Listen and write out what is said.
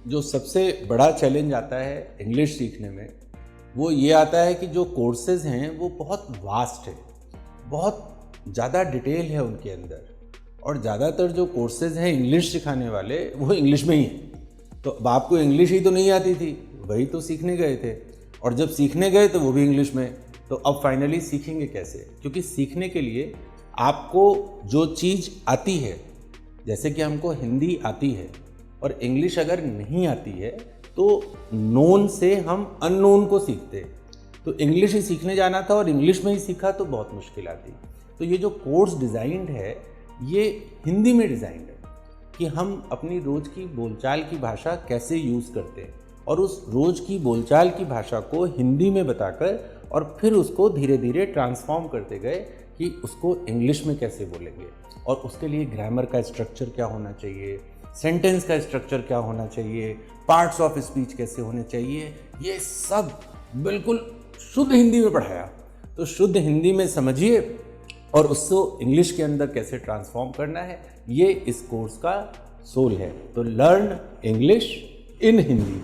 जो सबसे बड़ा चैलेंज आता है इंग्लिश सीखने में वो ये आता है कि जो कोर्सेज हैं वो बहुत वास्ट है, बहुत ज़्यादा डिटेल है उनके अंदर, और ज़्यादातर जो कोर्सेज हैं इंग्लिश सिखाने वाले वो इंग्लिश में ही हैं। तो अब आपको इंग्लिश ही तो नहीं आती थी, वही तो सीखने गए थे, और जब सीखने गए तो वो भी इंग्लिश में। तो अब फाइनली सीखेंगे कैसे? क्योंकि सीखने के लिए आपको जो चीज़ आती है, जैसे कि हमको हिंदी आती है और इंग्लिश अगर नहीं आती है तो नोन से हम अननोन को सीखते। तो इंग्लिश ही सीखने जाना था और इंग्लिश में ही सीखा तो बहुत मुश्किल आती। तो ये जो कोर्स डिज़ाइंड है ये हिंदी में डिज़ाइंड है कि हम अपनी रोज़ की बोलचाल की भाषा कैसे यूज़ करते हैं, और उस रोज़ की बोलचाल की भाषा को हिंदी में बताकर और फिर उसको धीरे धीरे ट्रांसफॉर्म करते गए कि उसको इंग्लिश में कैसे बोलेंगे, और उसके लिए ग्रामर का स्ट्रक्चर क्या होना चाहिए, सेंटेंस का स्ट्रक्चर क्या होना चाहिए, पार्ट्स ऑफ स्पीच कैसे होने चाहिए, ये सब बिल्कुल शुद्ध हिंदी में पढ़ाया। तो शुद्ध हिंदी में समझिए और उसको इंग्लिश के अंदर कैसे ट्रांसफॉर्म करना है, ये इस कोर्स का सोल है। तो लर्न इंग्लिश इन हिंदी।